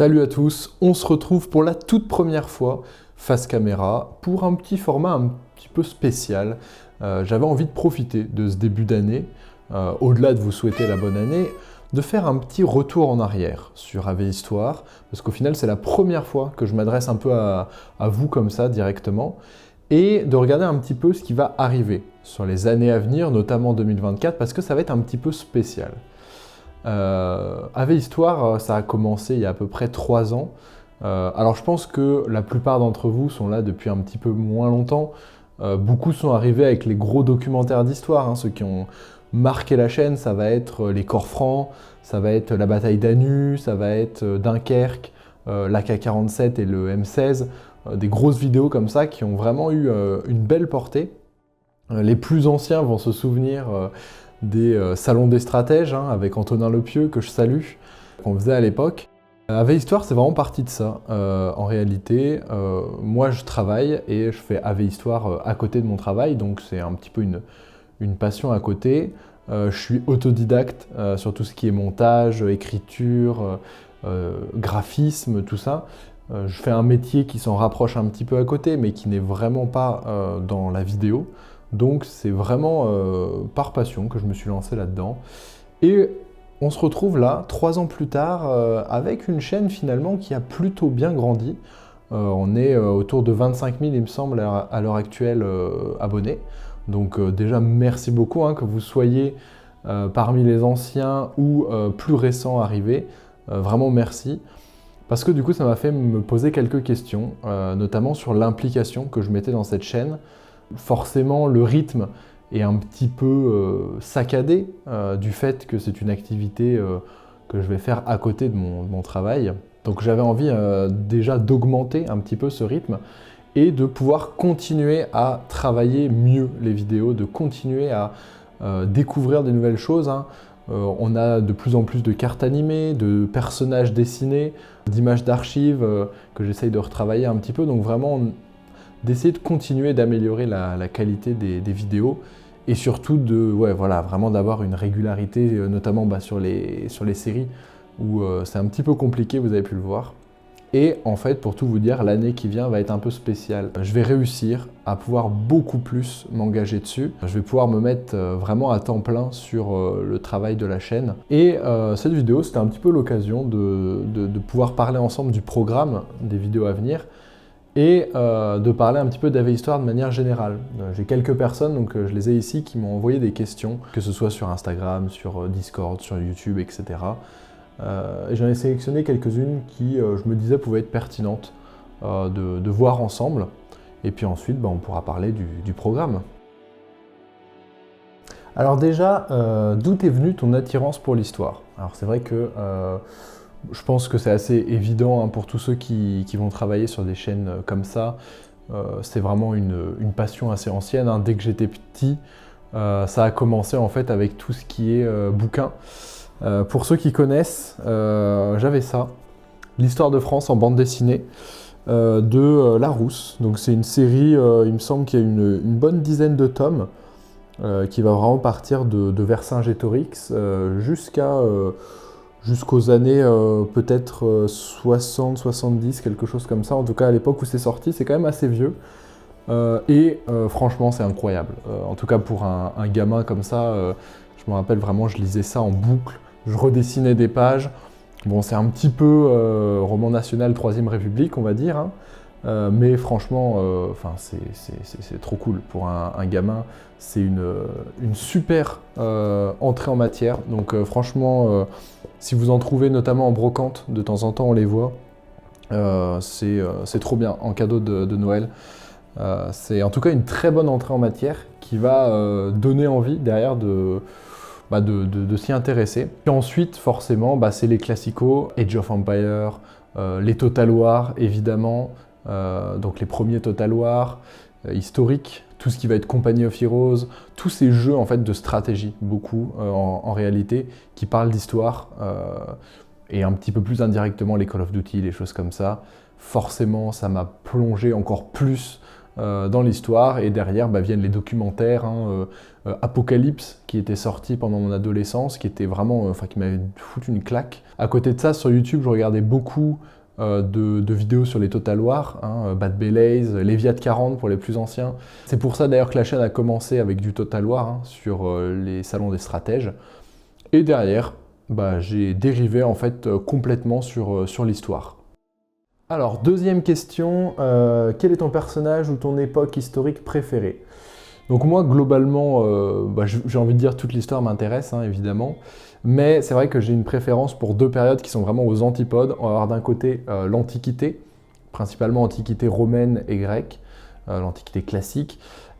Salut à tous, on se retrouve pour la toute première fois face caméra pour un petit format un petit peu spécial. J'avais envie de profiter de ce début d'année, au-delà de vous souhaiter la bonne année, de faire un petit retour en arrière sur AV Histoire, parce qu'au final c'est la première fois que je m'adresse un peu à vous comme ça directement, et de regarder un petit peu ce qui va arriver sur les années à venir, notamment 2024, parce que ça va être un petit peu spécial. AV Histoire, ça a commencé il y a à peu près 3 ans. Alors je pense que la plupart d'entre vous sont là depuis un petit peu moins longtemps. Beaucoup sont arrivés avec les gros documentaires d'histoire, hein. Ceux qui ont marqué la chaîne, ça va être les corps francs, ça va être la bataille d'Anu, ça va être Dunkerque, l'AK-47 et le M16. Des grosses vidéos comme ça qui ont vraiment eu une belle portée. Les plus anciens vont se souvenir des salons des stratèges, hein, avec Antonin Lepieux, que je salue, qu'on faisait à l'époque. AV Histoire, c'est vraiment partie de ça. En réalité, moi je travaille et je fais AV Histoire à côté de mon travail, donc c'est un petit peu une passion à côté. Je suis autodidacte sur tout ce qui est montage, écriture, graphisme, tout ça. Je fais un métier qui s'en rapproche un petit peu à côté, mais qui n'est vraiment pas dans la vidéo. Donc c'est vraiment par passion que je me suis lancé là-dedans. Et on se retrouve là, 3 ans plus tard, avec une chaîne finalement qui a plutôt bien grandi. On est autour de 25 000, il me semble, à l'heure actuelle, abonnés. Donc déjà, merci beaucoup, hein, que vous soyez parmi les anciens ou plus récents arrivés. Vraiment merci. Parce que du coup, ça m'a fait me poser quelques questions, notamment sur l'implication que je mettais dans cette chaîne. Forcément, le rythme est un petit peu saccadé du fait que c'est une activité que je vais faire à côté de mon travail. Donc j'avais envie déjà d'augmenter un petit peu ce rythme et de pouvoir continuer à travailler mieux les vidéos, de continuer à découvrir des nouvelles choses, hein. On a de plus en plus de cartes animées, de personnages dessinés, d'images d'archives que j'essaye de retravailler un petit peu. Donc vraiment, d'essayer de continuer d'améliorer la qualité des vidéos et surtout vraiment d'avoir une régularité, notamment sur les séries où c'est un petit peu compliqué, vous avez pu le voir. Et en fait, pour tout vous dire, l'année qui vient va être un peu spéciale. Je vais réussir à pouvoir beaucoup plus m'engager dessus. Je vais pouvoir me mettre vraiment à temps plein sur le travail de la chaîne. Et cette vidéo, c'était un petit peu l'occasion de pouvoir parler ensemble du programme des vidéos à venir et de parler un petit peu d'AV Histoire de manière générale. J'ai quelques personnes, donc je les ai ici, qui m'ont envoyé des questions, que ce soit sur Instagram, sur Discord, sur YouTube, etc. Et j'en ai sélectionné quelques-unes qui, je me disais, pouvaient être pertinentes de voir ensemble. Et puis ensuite, on pourra parler du programme. Alors déjà, d'où est venue ton attirance pour l'histoire? Alors c'est vrai que je pense que c'est assez évident, hein, pour tous ceux qui vont travailler sur des chaînes comme ça. C'est vraiment une passion assez ancienne, hein. Dès que j'étais petit, ça a commencé en fait avec tout ce qui est bouquin. Pour ceux qui connaissent, j'avais ça, l'histoire de France en bande dessinée de Larousse. Donc c'est une série, il me semble qu'il y a une bonne dizaine de tomes qui va vraiment partir de Vercingétorix jusqu'aux années peut-être 60, 70, quelque chose comme ça. En tout cas, à l'époque où c'est sorti, c'est quand même assez vieux. Franchement, c'est incroyable. En tout cas, pour un gamin comme ça, je me rappelle vraiment, je lisais ça en boucle. Je redessinais des pages. Bon, c'est un petit peu roman national 3ème République, on va dire, hein. Mais franchement, c'est trop cool pour un gamin. C'est une super entrée en matière. Donc franchement, si vous en trouvez notamment en brocante, de temps en temps on les voit, c'est trop bien en cadeau de Noël. C'est en tout cas une très bonne entrée en matière qui va donner envie derrière de s'y intéresser. Puis ensuite, forcément, c'est les classicos, Age of Empires, les Total War, évidemment, donc les premiers Total War, historiques, tout ce qui va être Company of Heroes, tous ces jeux en fait de stratégie, beaucoup en réalité, qui parlent d'histoire, et un petit peu plus indirectement les Call of Duty, les choses comme ça. Forcément, ça m'a plongé encore plus dans l'histoire. Et derrière viennent les documentaires, Apocalypse, qui était sorti pendant mon adolescence, qui était vraiment, qui m'avait foutu une claque. À côté de ça, sur YouTube, je regardais beaucoup de vidéos sur les Total War, Bad Belays, Léviat 40 pour les plus anciens. C'est pour ça d'ailleurs que la chaîne a commencé avec du Total War sur les salons des stratèges. Et derrière, j'ai dérivé en fait complètement sur l'histoire. Alors, deuxième question, quel est ton personnage ou ton époque historique préférée? Donc moi, globalement, j'ai envie de dire toute l'histoire m'intéresse, évidemment. Mais c'est vrai que j'ai une préférence pour deux périodes qui sont vraiment aux antipodes. On va avoir d'un côté l'Antiquité, principalement Antiquité romaine et grecque, l'Antiquité classique,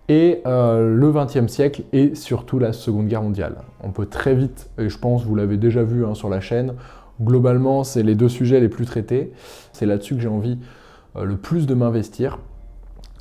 et le XXe siècle et surtout la Seconde Guerre mondiale. On peut très vite, et je pense vous l'avez déjà vu sur la chaîne, globalement c'est les deux sujets les plus traités. C'est là-dessus que j'ai envie le plus de m'investir.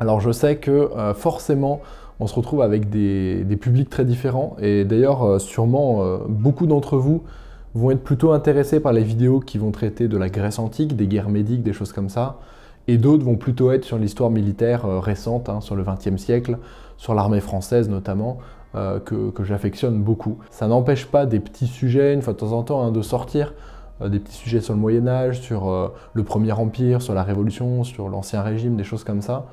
Alors je sais que forcément, on se retrouve avec des publics très différents et d'ailleurs sûrement beaucoup d'entre vous vont être plutôt intéressés par les vidéos qui vont traiter de la Grèce antique, des guerres médiques, des choses comme ça, et d'autres vont plutôt être sur l'histoire militaire récente, sur le XXe siècle, sur l'armée française notamment, que j'affectionne beaucoup. Ça n'empêche pas des petits sujets, une fois de temps en temps, de sortir, des petits sujets sur le Moyen-Âge, sur le Premier Empire, sur la Révolution, sur l'Ancien Régime, des choses comme ça.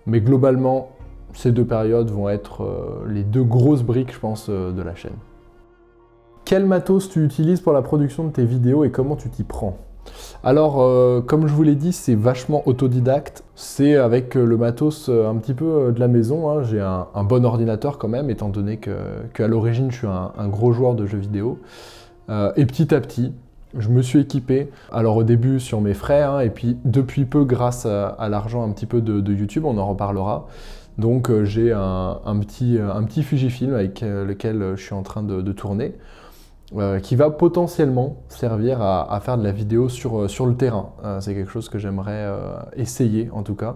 Mais globalement, ces deux périodes vont être les deux grosses briques, je pense, de la chaîne. Quel matos tu utilises pour la production de tes vidéos et comment tu t'y prends? Alors, comme je vous l'ai dit, c'est vachement autodidacte. C'est avec le matos un petit peu de la maison. J'ai un bon ordinateur quand même, étant donné qu'à l'origine, je suis un gros joueur de jeux vidéo. Et petit à petit, je me suis équipé. Alors au début sur mes frais, et puis depuis peu grâce à l'argent un petit peu de YouTube, on en reparlera. Donc j'ai un petit Fujifilm avec lequel je suis en train de tourner, qui va potentiellement servir à faire de la vidéo sur le terrain. C'est quelque chose que j'aimerais essayer en tout cas.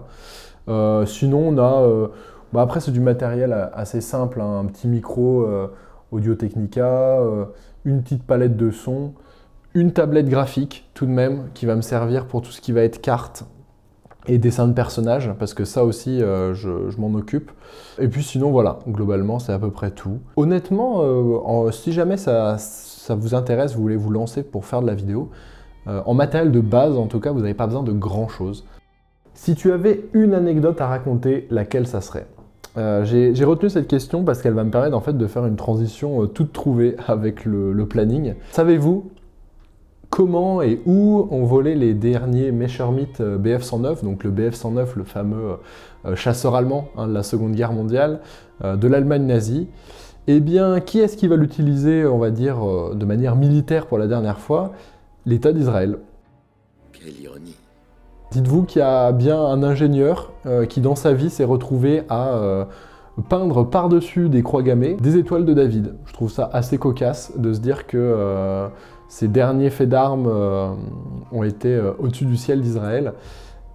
Sinon on a, après c'est du matériel assez simple, un petit micro Audio-Technica, une petite palette de son, une tablette graphique tout de même qui va me servir pour tout ce qui va être carte et dessin de personnages, parce que ça aussi, je m'en occupe. Et puis sinon, voilà, globalement, c'est à peu près tout. Honnêtement, si jamais ça vous intéresse, vous voulez vous lancer pour faire de la vidéo, en matériel de base, en tout cas, vous n'avez pas besoin de grand-chose. Si tu avais une anecdote à raconter, laquelle ça serait? J'ai retenu cette question parce qu'elle va me permettre en fait de faire une transition toute trouvée avec le planning. Savez-vous comment et où ont volé les derniers Messerschmitt Bf-109, donc le Bf-109, le fameux chasseur allemand de la Seconde Guerre mondiale, de l'Allemagne nazie? Eh bien, qui est-ce qui va l'utiliser, on va dire, de manière militaire pour la dernière fois? L'État d'Israël. Quelle ironie. Dites-vous qu'il y a bien un ingénieur qui, dans sa vie, s'est retrouvé à peindre par-dessus des croix gammées des étoiles de David. Je trouve ça assez cocasse de se dire que ces derniers faits d'armes ont été au-dessus du ciel d'Israël.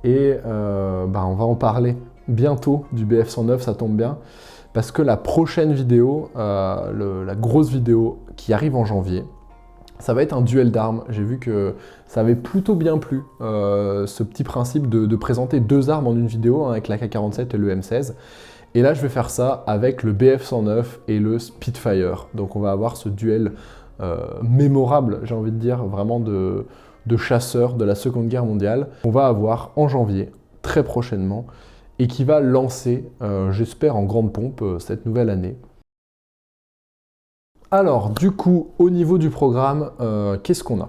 Et on va en parler bientôt du Bf-109, ça tombe bien. Parce que la prochaine vidéo, la grosse vidéo qui arrive en janvier, ça va être un duel d'armes. J'ai vu que ça avait plutôt bien plu, ce petit principe de présenter deux armes en une vidéo, avec l'AK-47 et le M16. Et là, je vais faire ça avec le Bf-109 et le Spitfire. Donc on va avoir ce duel mémorable, j'ai envie de dire, vraiment de chasseurs de la Seconde Guerre mondiale. On va avoir en janvier, très prochainement, et qui va lancer, j'espère en grande pompe, cette nouvelle année. Alors, du coup, au niveau du programme, qu'est-ce qu'on a?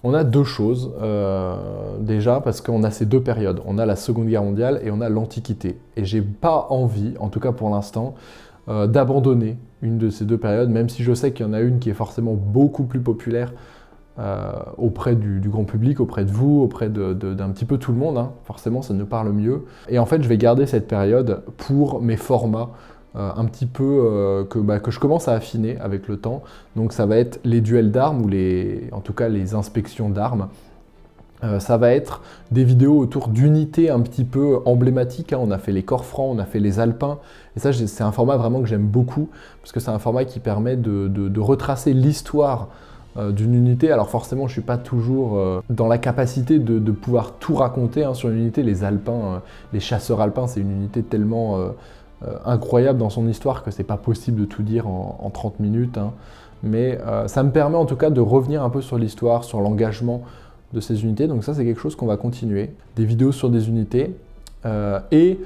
On a deux choses, déjà, parce qu'on a ces deux périodes. On a la Seconde Guerre mondiale et on a l'Antiquité. Et j'ai pas envie, en tout cas pour l'instant, d'abandonner une de ces deux périodes, même si je sais qu'il y en a une qui est forcément beaucoup plus populaire auprès du grand public, auprès de vous, auprès d'un petit peu tout le monde, forcément ça nous parle mieux. Et en fait je vais garder cette période pour mes formats un petit peu que je commence à affiner avec le temps. Donc ça va être les duels d'armes ou en tout cas les inspections d'armes. Ça va être des vidéos autour d'unités un petit peu emblématiques. On a fait les corps francs, on a fait les alpins. Et ça, c'est un format vraiment que j'aime beaucoup, parce que c'est un format qui permet de retracer l'histoire d'une unité. Alors forcément, je ne suis pas toujours dans la capacité de pouvoir tout raconter hein, sur une unité. Les Alpins, les chasseurs alpins, c'est une unité tellement incroyable dans son histoire que c'est pas possible de tout dire en 30 minutes. Hein. Mais ça me permet en tout cas de revenir un peu sur l'histoire, sur l'engagement de ces unités. Donc ça, c'est quelque chose qu'on va continuer. Des vidéos sur des unités et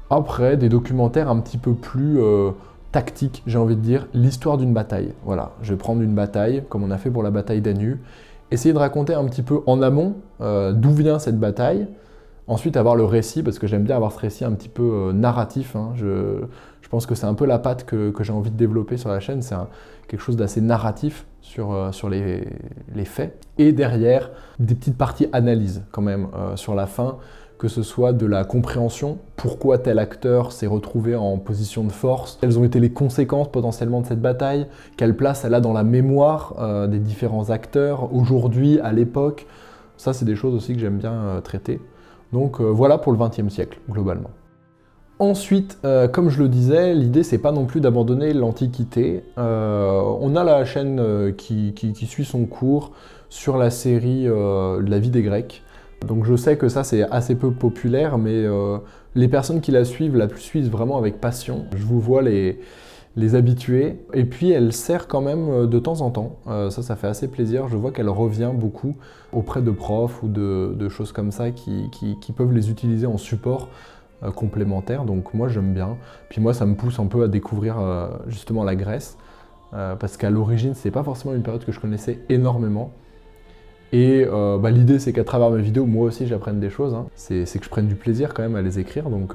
après des documentaires un petit peu plus tactiques, j'ai envie de dire, l'histoire d'une bataille. Voilà, je vais prendre une bataille, comme on a fait pour la bataille d'Anu, essayer de raconter un petit peu en amont d'où vient cette bataille, ensuite avoir le récit, parce que j'aime bien avoir ce récit un petit peu narratif. Hein. Je pense que c'est un peu la patte que j'ai envie de développer sur la chaîne, c'est quelque chose d'assez narratif sur les faits. Et derrière, des petites parties analyse quand même sur la fin, que ce soit de la compréhension, pourquoi tel acteur s'est retrouvé en position de force, quelles ont été les conséquences potentiellement de cette bataille, quelle place elle a dans la mémoire des différents acteurs, aujourd'hui, à l'époque. Ça, c'est des choses aussi que j'aime bien traiter. Donc voilà pour le XXe siècle, globalement. Ensuite, comme je le disais, l'idée, c'est pas non plus d'abandonner l'Antiquité. On a la chaîne qui suit son cours sur la série de la vie des Grecs. Donc je sais que ça c'est assez peu populaire, mais les personnes qui la suivent vraiment avec passion. Je vous vois les habitués. Et puis elle sert quand même de temps en temps. Ça fait assez plaisir. Je vois qu'elle revient beaucoup auprès de profs ou de choses comme ça qui peuvent les utiliser en support complémentaire. Donc moi j'aime bien. Puis moi ça me pousse un peu à découvrir justement la Grèce. Parce qu'à l'origine c'est pas forcément une période que je connaissais énormément. Et l'idée c'est qu'à travers mes vidéos, moi aussi j'apprenne des choses. Hein. C'est que je prenne du plaisir quand même à les écrire. Donc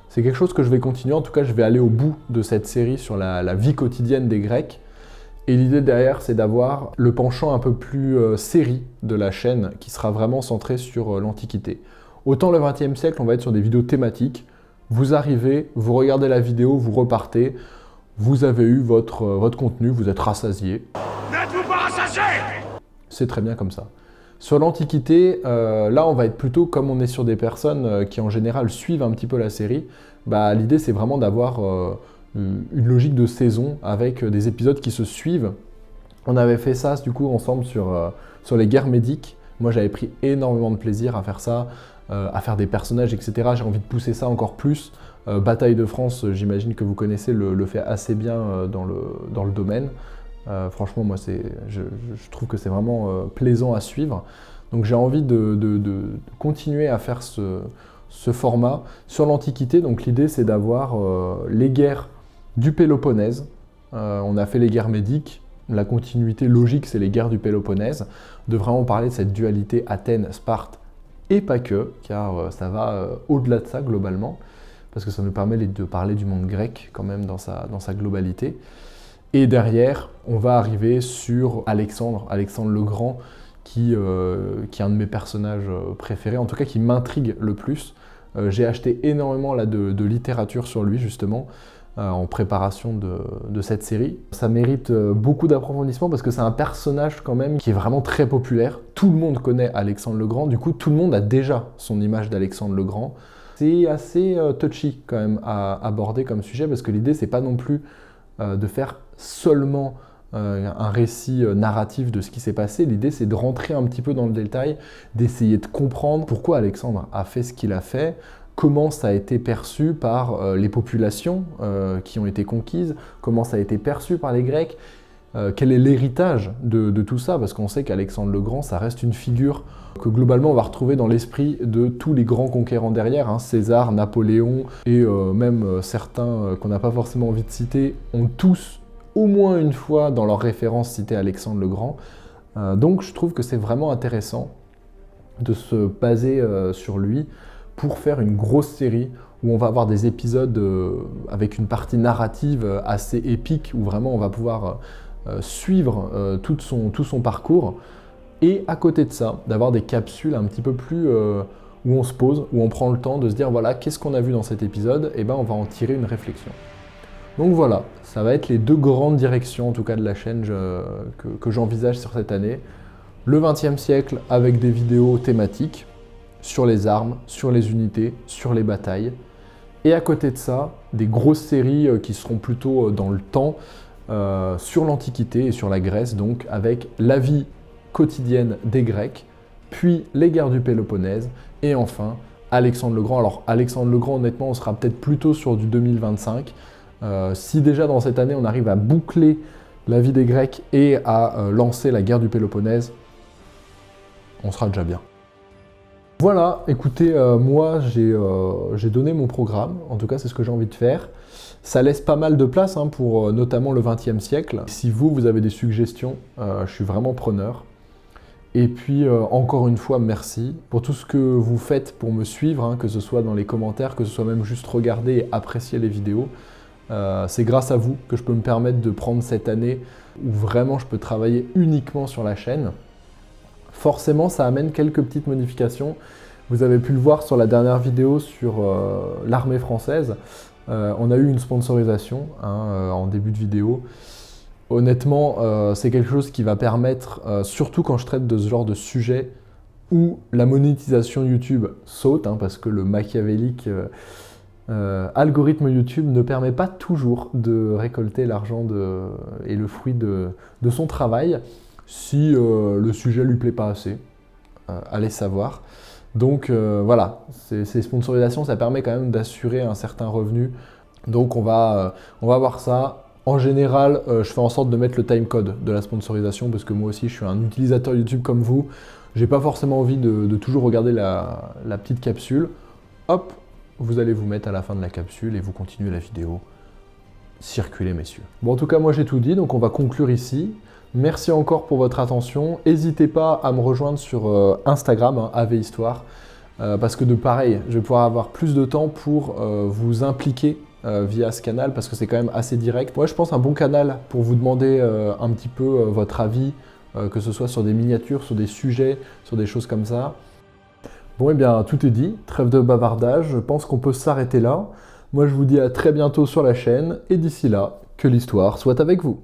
c'est quelque chose que je vais continuer. En tout cas, je vais aller au bout de cette série sur la vie quotidienne des Grecs. Et l'idée derrière, c'est d'avoir le penchant un peu plus série de la chaîne qui sera vraiment centré sur l'Antiquité. Autant le XXe siècle, on va être sur des vidéos thématiques. Vous arrivez, vous regardez la vidéo, vous repartez. Vous avez eu votre contenu, vous êtes rassasié. N'êtes-vous pas rassasié ? C'est très bien comme ça. Sur l'Antiquité, là on va être plutôt comme on est sur des personnes qui en général suivent un petit peu la série. L'idée c'est vraiment d'avoir une logique de saison avec des épisodes qui se suivent. On avait fait ça du coup ensemble sur les guerres médiques. Moi j'avais pris énormément de plaisir à faire ça, à faire des personnages, etc. J'ai envie de pousser ça encore plus. Bataille de France, j'imagine que vous connaissez, le fait assez bien dans le domaine. Franchement, moi, je trouve que c'est vraiment plaisant à suivre. Donc j'ai envie de continuer à faire ce format sur l'Antiquité. Donc l'idée, c'est d'avoir les guerres du Péloponnèse. On a fait les guerres médiques. La continuité logique, c'est les guerres du Péloponnèse. De vraiment parler de cette dualité Athènes-Sparte et pas que, car ça va au-delà de ça globalement, parce que ça nous permet de parler du monde grec quand même dans sa globalité. Et derrière, on va arriver sur Alexandre le Grand, qui est un de mes personnages préférés, en tout cas qui m'intrigue le plus. J'ai acheté énormément là, de littérature sur lui, justement, en préparation de cette série. Ça mérite beaucoup d'approfondissement parce que c'est un personnage quand même qui est vraiment très populaire. Tout le monde connaît Alexandre le Grand, du coup tout le monde a déjà son image d'Alexandre le Grand. C'est assez touchy quand même à aborder comme sujet parce que l'idée c'est pas non plus de faire seulement un récit narratif de ce qui s'est passé. L'idée, c'est de rentrer un petit peu dans le détail, d'essayer de comprendre pourquoi Alexandre a fait ce qu'il a fait, comment ça a été perçu par les populations qui ont été conquises, comment ça a été perçu par les Grecs, quel est l'héritage de tout ça, parce qu'on sait qu'Alexandre le Grand, ça reste une figure que globalement on va retrouver dans l'esprit de tous les grands conquérants derrière, hein, César, Napoléon et même certains qu'on n'a pas forcément envie de citer, ont tous au moins une fois dans leur référence cité Alexandre le Grand. Donc je trouve que c'est vraiment intéressant de se baser sur lui pour faire une grosse série où on va avoir des épisodes avec une partie narrative assez épique, où vraiment on va pouvoir suivre tout son parcours. Et à côté de ça, d'avoir des capsules un petit peu plus où on se pose, où on prend le temps de se dire voilà, qu'est-ce qu'on a vu dans cet épisode, et ben on va en tirer une réflexion. Donc voilà, ça va être les deux grandes directions en tout cas de la chaîne que j'envisage sur cette année. Le XXe siècle avec des vidéos thématiques sur les armes, sur les unités, sur les batailles. Et à côté de ça, des grosses séries qui seront plutôt dans le temps, sur l'Antiquité et sur la Grèce, donc avec la vie quotidienne des Grecs, puis les guerres du Péloponnèse, et enfin Alexandre le Grand. Alors Alexandre le Grand, honnêtement, on sera peut-être plutôt sur du 2025. Si déjà dans cette année on arrive à boucler la vie des Grecs et à lancer la guerre du Péloponnèse, on sera déjà bien. Voilà, écoutez, moi j'ai donné mon programme, en tout cas c'est ce que j'ai envie de faire. Ça laisse pas mal de place pour notamment le XXe siècle. Si vous avez des suggestions, je suis vraiment preneur. Et puis encore une fois, merci pour tout ce que vous faites pour me suivre, que ce soit dans les commentaires, que ce soit même juste regarder et apprécier les vidéos. C'est grâce à vous que je peux me permettre de prendre cette année où vraiment je peux travailler uniquement sur la chaîne. Forcément, ça amène quelques petites modifications. Vous avez pu le voir sur la dernière vidéo sur l'armée française. On a eu une sponsorisation en début de vidéo. Honnêtement, c'est quelque chose qui va permettre, surtout quand je traite de ce genre de sujet, où la monétisation YouTube saute, parce que le machiavélique algorithme YouTube ne permet pas toujours de récolter l'argent et le fruit de son travail, si le sujet lui plaît pas assez, allez savoir. Donc voilà, ces sponsorisations, ça permet quand même d'assurer un certain revenu. Donc on va voir ça. En général, je fais en sorte de mettre le timecode de la sponsorisation parce que moi aussi, je suis un utilisateur YouTube comme vous. J'ai pas forcément envie de toujours regarder la petite capsule. Hop, vous allez vous mettre à la fin de la capsule et vous continuez la vidéo. Circulez, messieurs. Bon, en tout cas, moi j'ai tout dit, donc on va conclure ici. Merci encore pour votre attention. N'hésitez pas à me rejoindre sur Instagram, AVHistoire, parce que pareil, je vais pouvoir avoir plus de temps pour vous impliquer via ce canal, parce que c'est quand même assez direct. Moi, je pense un bon canal pour vous demander un petit peu votre avis, que ce soit sur des miniatures, sur des sujets, sur des choses comme ça. Bon, et bien, tout est dit. Trêve de bavardage. Je pense qu'on peut s'arrêter là. Moi, je vous dis à très bientôt sur la chaîne, et d'ici là, que l'histoire soit avec vous.